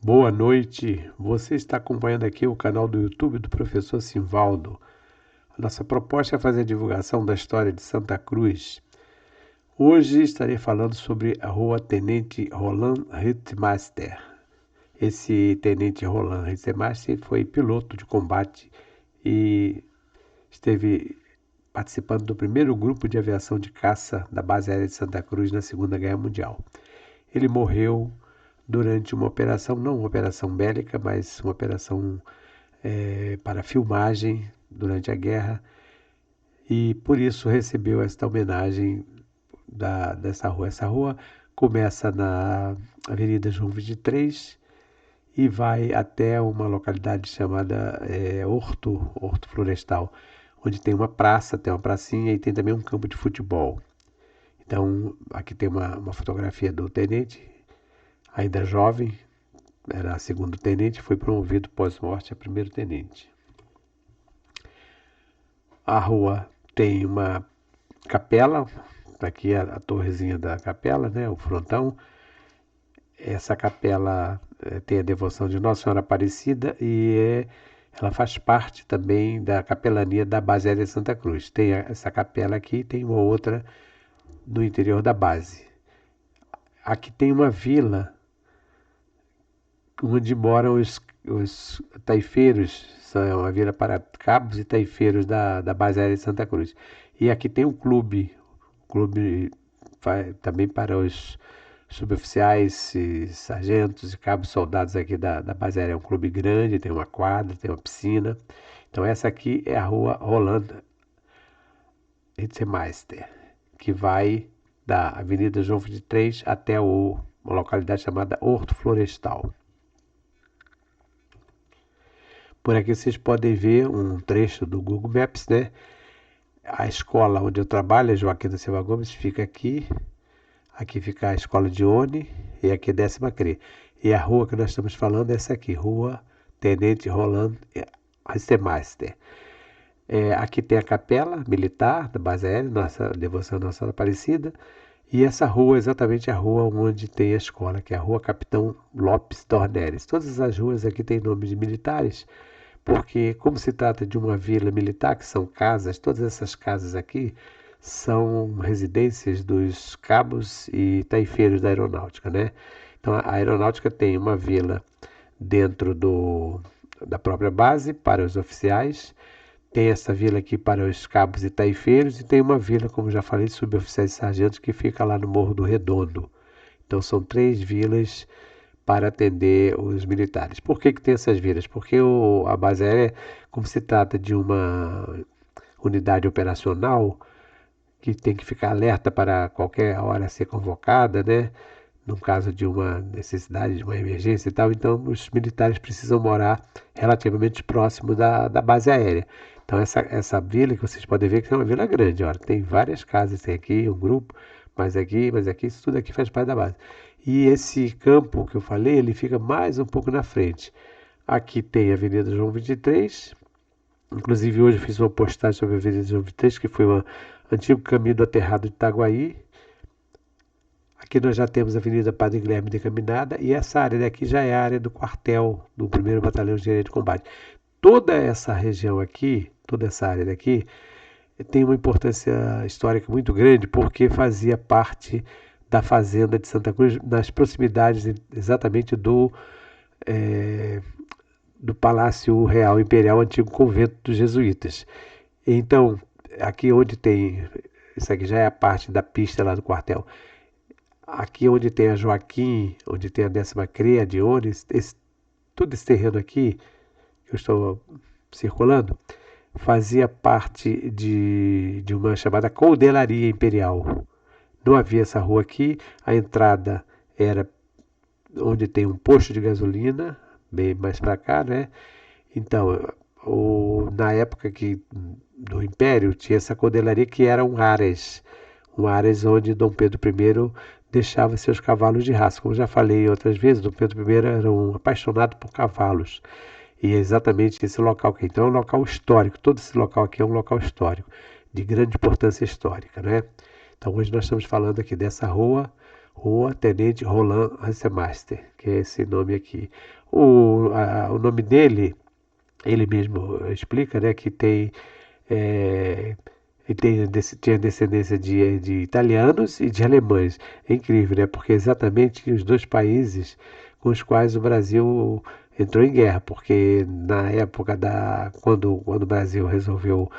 Boa noite, você está acompanhando aqui o canal do YouTube do Professor Simvaldo. A nossa proposta é fazer a divulgação da história de Santa Cruz. Hoje estarei falando sobre a Rua Tenente Roland Rittmaster. Esse Tenente Roland Rittmaster foi piloto de combate e esteve participando do primeiro grupo de aviação de caça da base aérea de Santa Cruz na Segunda Guerra Mundial. Ele morreu durante uma operação, não uma operação bélica, mas uma operação para filmagem durante a guerra, e por isso recebeu esta homenagem dessa rua. Essa rua começa na Avenida João 23 e vai até uma localidade chamada Horto Florestal, onde tem uma praça, tem uma pracinha e tem também um campo de futebol. Então, aqui tem uma fotografia do tenente, ainda jovem, era segundo tenente, foi promovido pós-morte a primeiro tenente. A rua tem uma capela, aqui a torrezinha da capela, né, o frontão. Essa capela tem a devoção de Nossa Senhora Aparecida e ela faz parte também da capelania da base aérea de Santa Cruz. Tem essa capela aqui, tem uma outra no interior da base. Aqui tem uma vila onde moram os taifeiros, é uma vila para cabos e taifeiros da base aérea de Santa Cruz. E aqui tem um clube também para os suboficiais, sargentos e cabos soldados aqui da base aérea. É um clube grande, tem uma quadra, tem uma piscina. Então essa aqui é a rua Roland Rittmaster, que vai da Avenida João 23 até uma localidade chamada Horto Florestal. Por aqui vocês podem ver um trecho do Google Maps, né? A escola onde eu trabalho, a Joaquim da Silva Gomes, fica aqui. Aqui fica a escola de Oni e aqui é 10ª CRE. E a rua que nós estamos falando é essa aqui, Rua Tenente Roland Rittmaster. Aqui tem a capela militar da base aérea, nossa devoção Nossa Senhora Aparecida. E essa rua é exatamente a rua onde tem a escola, que é a Rua Capitão Lopes Dornelles. Todas as ruas aqui têm nomes de militares, porque como se trata de uma vila militar, que são casas, todas essas casas aqui são residências dos cabos e taifeiros da aeronáutica, né? Então a aeronáutica tem uma vila dentro da própria base para os oficiais, tem essa vila aqui para os cabos e taifeiros e tem uma vila, como já falei, de suboficiais e sargentos que fica lá no Morro do Redondo. Então são 3 vilas para atender os militares. Por que tem essas vilas? Porque a base aérea, como se trata de uma unidade operacional que tem que ficar alerta para qualquer hora ser convocada, né? No caso de uma necessidade, de uma emergência e tal, então os militares precisam morar relativamente próximo da base aérea. Então essa vila que vocês podem ver que é uma vila grande, olha, tem várias casas, tem aqui um grupo, mas aqui, isso tudo aqui faz parte da base. E esse campo que eu falei, ele fica mais um pouco na frente. Aqui tem a Avenida João 23, inclusive hoje eu fiz uma postagem sobre a Avenida João 23, que foi um antigo caminho do aterrado de Itaguaí. Aqui nós já temos a Avenida Padre Guilherme de Caminada e essa área daqui já é a área do quartel do 1º Batalhão de Engenharia de Combate. Toda essa região aqui, toda essa área daqui, tem uma importância histórica muito grande porque fazia parte da fazenda de Santa Cruz, nas proximidades exatamente do Palácio Real Imperial, antigo convento dos jesuítas. Então, aqui onde tem, isso aqui já é a parte da pista lá do quartel, aqui onde tem a Joaquim, onde tem a 10ª CRE, a de Ones, todo esse terreno aqui, que eu estou circulando, fazia parte de uma chamada Coldelaria Imperial. Não havia essa rua aqui, a entrada era onde tem um posto de gasolina, bem mais para cá, né? Então, na época do Império, tinha essa cordelaria que era um ares onde Dom Pedro I deixava seus cavalos de raça. Como já falei outras vezes, Dom Pedro I era um apaixonado por cavalos. E é exatamente esse local aqui. Então é um local histórico, todo esse local aqui é um local histórico, de grande importância histórica, né? Então hoje nós estamos falando aqui dessa rua Rua Tenente Roland Hansemaster, que é esse nome aqui. O nome dele, ele mesmo explica, né, que tem, é, tinha descendência de italianos e de alemães. É incrível, né, porque exatamente os dois países com os quais o Brasil entrou em guerra, porque na época quando o Brasil resolveu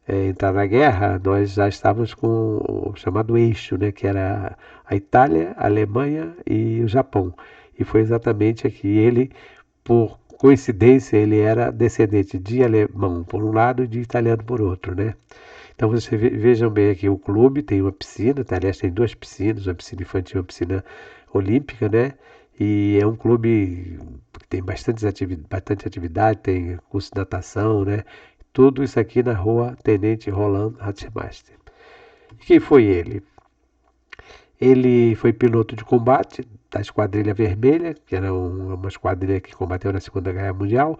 entrar na guerra, nós já estávamos com o chamado eixo, né, que era a Itália, a Alemanha e o Japão. E foi exatamente aqui. Ele, por coincidência, ele era descendente de alemão por um lado e de italiano por outro, né? Então vocês vejam bem aqui, o clube tem uma piscina, tá? Aliás, tem duas piscinas, uma piscina infantil e uma piscina olímpica, né? E é um clube que tem bastante atividade, tem curso de natação, né? Tudo isso aqui na rua Tenente Roland Hatchmaster. E quem foi ele? Ele foi piloto de combate da Esquadrilha Vermelha, que era uma esquadrilha que combateu na Segunda Guerra Mundial,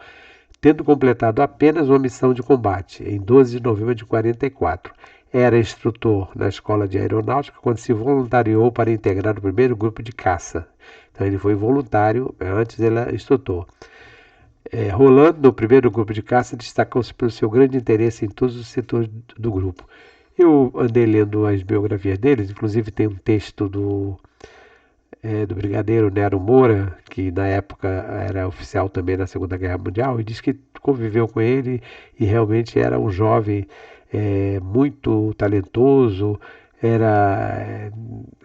tendo completado apenas uma missão de combate, em 12 de novembro de 44. Era instrutor na Escola de Aeronáutica quando se voluntariou para integrar o primeiro grupo de caça. Então ele foi voluntário, antes ele era instrutor. Roland, no primeiro grupo de caça, destacou-se pelo seu grande interesse em todos os setores do grupo. Eu andei lendo as biografias deles, inclusive tem um texto do brigadeiro Nero Moura, que na época era oficial também na Segunda Guerra Mundial, e diz que conviveu com ele e realmente era um jovem muito talentoso,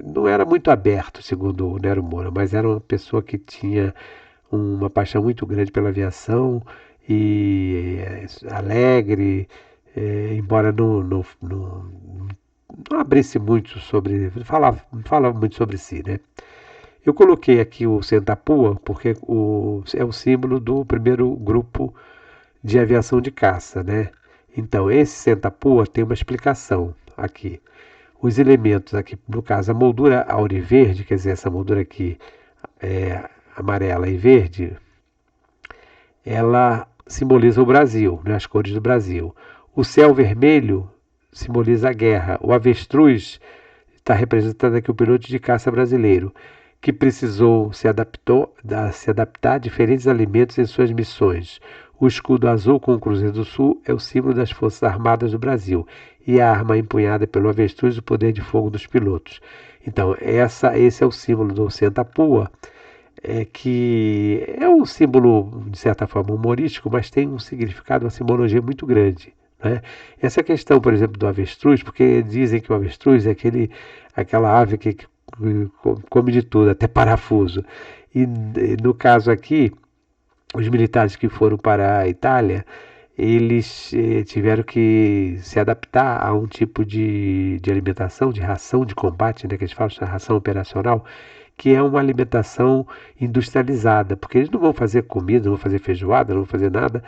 não era muito aberto, segundo o Nero Moura, mas era uma pessoa que tinha uma paixão muito grande pela aviação e alegre, embora não abrisse muito falava muito sobre si, né? Eu coloquei aqui o Sentapua porque é o símbolo do primeiro grupo de aviação de caça, né? Então, esse Sentapua tem uma explicação aqui. Os elementos aqui, no caso, a moldura auriverde, quer dizer, essa moldura aqui amarela e verde, ela simboliza o Brasil, né, as cores do Brasil. O céu vermelho simboliza a guerra. O avestruz está representando aqui o piloto de caça brasileiro, que precisou se adaptar a diferentes alimentos em suas missões. O escudo azul com o Cruzeiro do Sul é o símbolo das Forças Armadas do Brasil e a arma empunhada pelo avestruz o poder de fogo dos pilotos. Então, esse é o símbolo do Sentapua, que é um símbolo, de certa forma, humorístico, mas tem um significado, uma simbologia muito grande. Né? Essa questão, por exemplo, do avestruz, porque dizem que o avestruz é aquela ave que come de tudo, até parafuso. E no caso aqui, os militares que foram para a Itália, eles tiveram que se adaptar a um tipo de alimentação, de ração de combate, né, que eles falam, ração operacional, que é uma alimentação industrializada, porque eles não vão fazer comida, não vão fazer feijoada, não vão fazer nada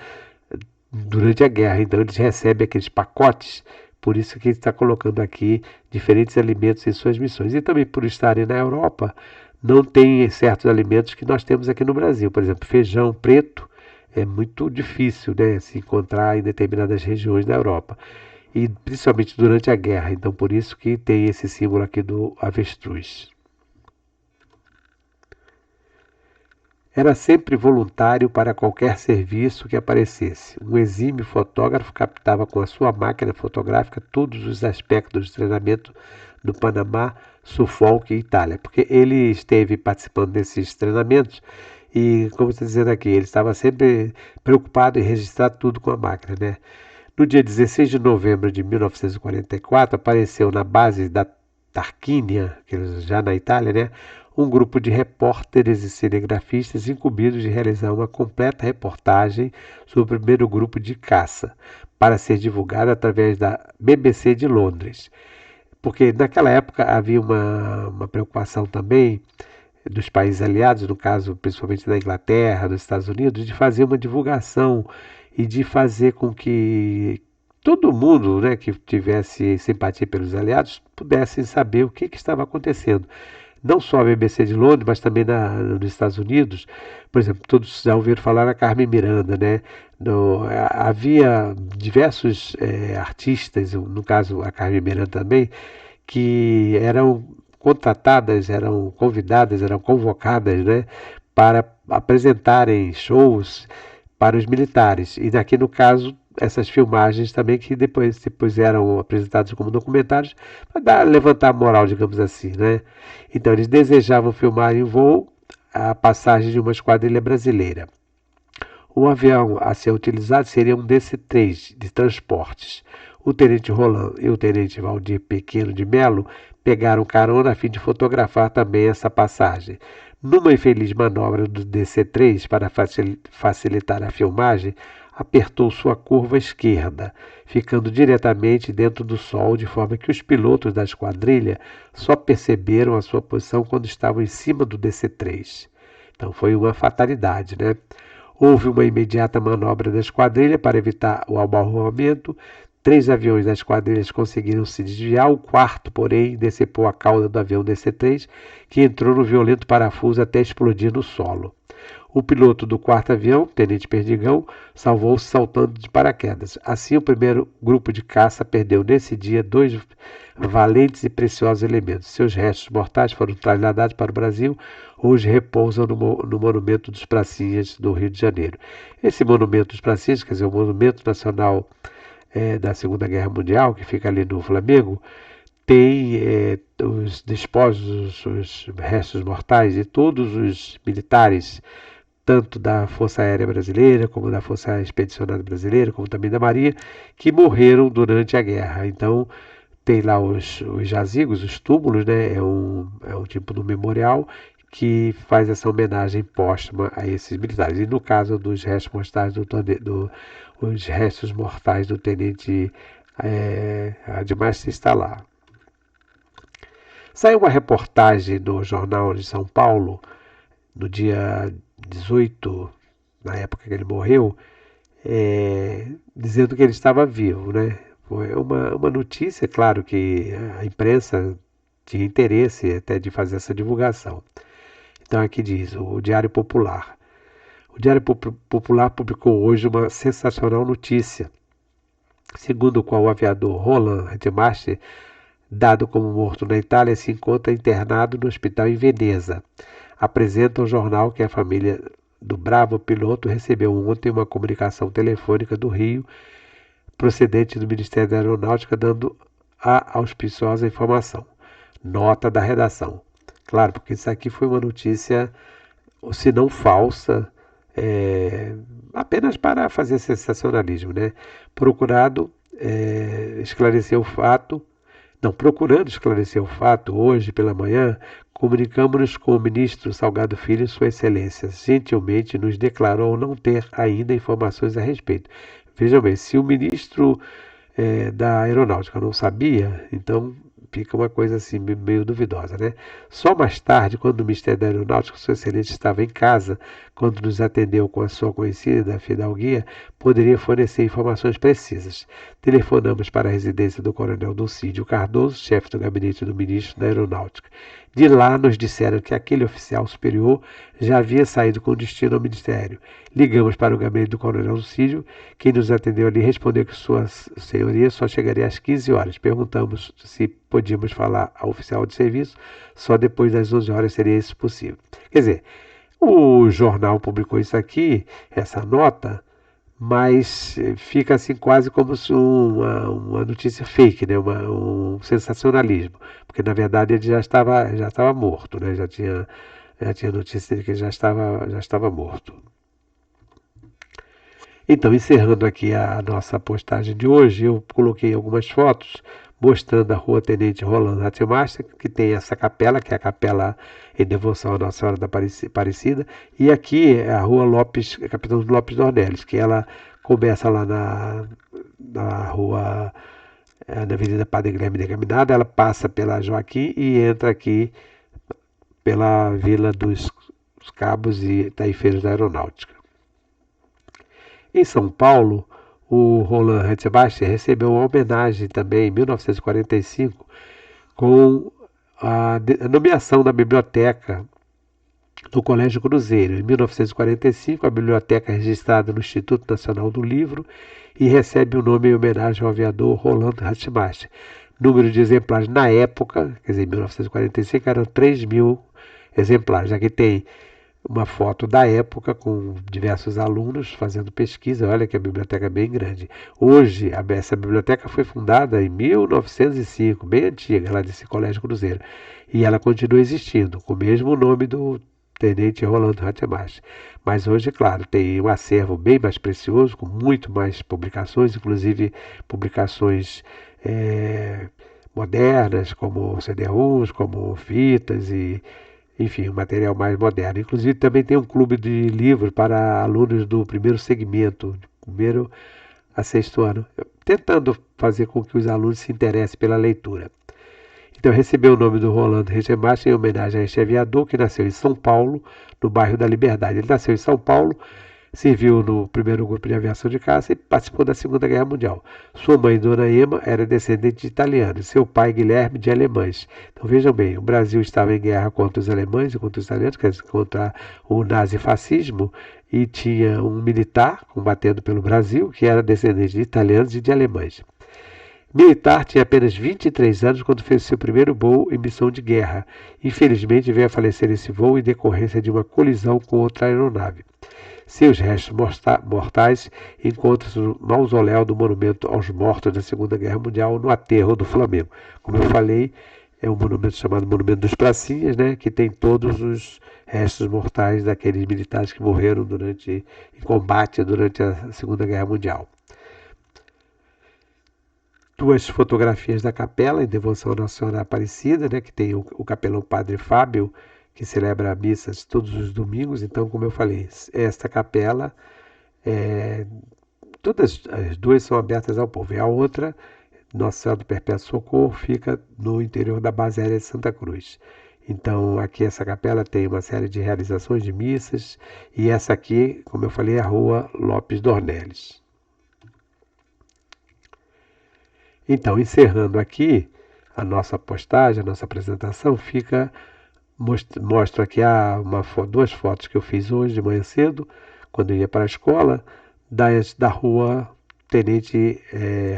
durante a guerra. Então eles recebem aqueles pacotes, por isso que ele está colocando aqui diferentes alimentos em suas missões. E também por estarem na Europa, não tem certos alimentos que nós temos aqui no Brasil. Por exemplo, feijão preto é muito difícil, né, se encontrar em determinadas regiões da Europa. E principalmente durante a guerra. Então por isso que tem esse símbolo aqui do avestruz. Era sempre voluntário para qualquer serviço que aparecesse. Um exímio fotógrafo captava com a sua máquina fotográfica todos os aspectos do treinamento do Panamá, Suffolk e Itália, porque ele esteve participando desses treinamentos e, como está dizendo aqui, ele estava sempre preocupado em registrar tudo com a máquina, né? No dia 16 de novembro de 1944, apareceu na base da Tarquínia, já na Itália, né, um grupo de repórteres e cinegrafistas incumbidos de realizar uma completa reportagem sobre o primeiro grupo de caça, para ser divulgada através da BBC de Londres. Porque naquela época havia uma preocupação também dos países aliados, no caso principalmente da Inglaterra, dos Estados Unidos, de fazer uma divulgação e de fazer com que todo mundo, né, que tivesse simpatia pelos aliados pudessem saber o que estava acontecendo. Não só a BBC de Londres, mas também nos Estados Unidos. Por exemplo, todos já ouviram falar na Carmen Miranda, né? Havia diversos artistas, no caso a Carmen Miranda também, que eram contratadas, eram convidadas, eram convocadas, né, para apresentarem shows para os militares. E aqui no caso, essas filmagens também que depois eram apresentadas como documentários para levantar a moral, digamos assim, né? Então eles desejavam filmar em voo a passagem de uma esquadrilha brasileira. O avião a ser utilizado seria um DC-3 de transportes. O tenente Roland e o tenente Valdir Pequeno de Melo pegaram carona a fim de fotografar também essa passagem. Numa infeliz manobra do DC-3 para facilitar a filmagem, apertou sua curva esquerda, ficando diretamente dentro do sol, de forma que os pilotos da esquadrilha só perceberam a sua posição quando estavam em cima do DC-3. Então foi uma fatalidade, né? Houve uma imediata manobra da esquadrilha para evitar o abalroamento. 3 aviões da esquadrilha conseguiram se desviar. O quarto, porém, decepou a cauda do avião DC-3, que entrou no violento parafuso até explodir no solo. O piloto do quarto avião, Tenente Perdigão, salvou-se saltando de paraquedas. Assim, o primeiro grupo de caça perdeu nesse dia 2 valentes e preciosos elementos. Seus restos mortais foram trasladados para o Brasil, hoje repousam no Monumento dos Pracinhas do Rio de Janeiro. Esse Monumento dos Pracinhas, quer dizer, o Monumento Nacional da Segunda Guerra Mundial, que fica ali no Flamengo, tem os despojos, os restos mortais de todos os militares, tanto da Força Aérea Brasileira, como da Força Expedicionária Brasileira, como também da Marinha, que morreram durante a guerra. Então, tem lá os jazigos, os túmulos, né? É um tipo de memorial que faz essa homenagem póstuma a esses militares. E no caso dos restos mortais os restos mortais do tenente Ademais está lá. Saiu uma reportagem no Jornal de São Paulo, no dia 18, na época que ele morreu, dizendo que ele estava vivo, né? Foi uma notícia, claro que a imprensa tinha interesse até de fazer essa divulgação. Então aqui diz, o Diário Popular. O Diário Popular publicou hoje uma sensacional notícia, segundo a qual o aviador Roland Redemacher, dado como morto na Itália, se encontra internado no hospital em Veneza. Apresenta ao jornal que a família do bravo piloto recebeu ontem uma comunicação telefônica do Rio, procedente do Ministério da Aeronáutica, dando a auspiciosa informação. Nota da redação. Claro, porque isso aqui foi uma notícia, se não falsa, apenas para fazer sensacionalismo, né? Procurando esclarecer o fato, hoje pela manhã, comunicamos-nos com o ministro Salgado Filho, Sua Excelência gentilmente nos declarou não ter ainda informações a respeito. Vejam bem, se o ministro da Aeronáutica não sabia, então fica uma coisa assim meio duvidosa, né? Só mais tarde, quando o Ministério da Aeronáutica, Sua Excelência, estava em casa, quando nos atendeu com a sua conhecida fidalguia, poderia fornecer informações precisas. Telefonamos para a residência do Coronel Dulcídio Cardoso, chefe do gabinete do ministro da Aeronáutica. De lá nos disseram que aquele oficial superior já havia saído com destino ao Ministério. Ligamos para o gabinete do Coronel Dulcídio, quem nos atendeu ali respondeu que Sua Senhoria só chegaria às 15 horas. Perguntamos se podíamos falar ao oficial de serviço, só depois das 11 horas seria isso possível. Quer dizer, o jornal publicou isso aqui, essa nota, mas fica assim quase como se uma notícia fake, né? Um sensacionalismo, porque na verdade ele já estava morto, né? Já tinha notícia de que ele já estava morto. Então, encerrando aqui a nossa postagem de hoje, eu coloquei algumas fotos mostrando a Rua Tenente Roland Rademacher, que tem essa capela, que é a capela em devoção à Nossa Senhora da Aparecida, e aqui é a Rua Capitão Lopes Dornelles, que ela começa lá na rua, na Avenida Padre Guilherme de Caminada, ela passa pela Joaquim e entra aqui pela Vila dos Cabos e Taifeiros da Aeronáutica. Em São Paulo, o Roland Redemacher recebeu uma homenagem também em 1945 com a nomeação da biblioteca do Colégio Cruzeiro. Em 1945, a biblioteca é registrada no Instituto Nacional do Livro e recebe o nome em homenagem ao aviador Roland Redemacher. Número de exemplares na época, quer dizer, em 1945, eram 3.000 exemplares. Aqui tem uma foto da época com diversos alunos fazendo pesquisa. Olha que a biblioteca é bem grande. Hoje, essa biblioteca foi fundada em 1905, bem antiga, lá desse Colégio Cruzeiro. E ela continua existindo, com o mesmo nome do Tenente Rolando Hattemarch. Mas hoje, claro, tem um acervo bem mais precioso, com muito mais publicações, inclusive publicações modernas, como CD-ROMs, como fitas e enfim, um material mais moderno. Inclusive também tem um clube de livros para alunos do primeiro segmento, de primeiro a sexto ano, tentando fazer com que os alunos se interessem pela leitura. Então recebeu o nome do Rolando Hattemarch em homenagem a este aviador que nasceu em São Paulo, no bairro da Liberdade. Ele nasceu em São Paulo, serviu no primeiro grupo de aviação de caça e participou da Segunda Guerra Mundial. Sua mãe, Dona Ema, era descendente de italianos, seu pai, Guilherme, de alemães. Então vejam bem, o Brasil estava em guerra contra os alemães e contra os italianos, quer dizer, contra o nazifascismo, e tinha um militar combatendo pelo Brasil, que era descendente de italianos e de alemães. Militar, tinha apenas 23 anos quando fez seu primeiro voo em missão de guerra. Infelizmente veio a falecer nesse voo em decorrência de uma colisão com outra aeronave. Seus restos mortais encontram-se no mausoléu do Monumento aos Mortos da Segunda Guerra Mundial, no Aterro do Flamengo. Como eu falei, é um monumento chamado Monumento dos Pracinhas, né, que tem todos os restos mortais daqueles militares que morreram em combate durante a Segunda Guerra Mundial. Duas fotografias da capela em devoção à Nossa Senhora Aparecida, né, que tem o capelão Padre Fábio, que celebra missas todos os domingos. Então, como eu falei, esta capela, todas as duas são abertas ao povo. E a outra, Nossa Senhora do Perpétuo Socorro, fica no interior da base aérea de Santa Cruz. Então, aqui essa capela tem uma série de realizações de missas. E essa aqui, como eu falei, é a Rua Lopes Dornelles. Então, encerrando aqui a nossa postagem, a nossa apresentação, mostro aqui duas fotos que eu fiz hoje de manhã cedo, quando eu ia para a escola, da rua Tenente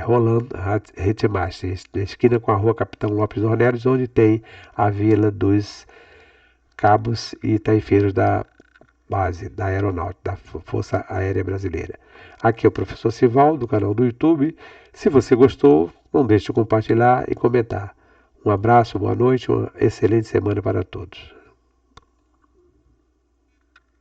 Rolando Hattemarch, na esquina com a rua Capitão Lopes Dornelles, onde tem a Vila dos Cabos e Taifeiros da base da Aeronáutica, da Força Aérea Brasileira. Aqui é o professor Sival, do canal do YouTube. Se você gostou, não deixe de compartilhar e comentar. Um abraço, boa noite, uma excelente semana para todos.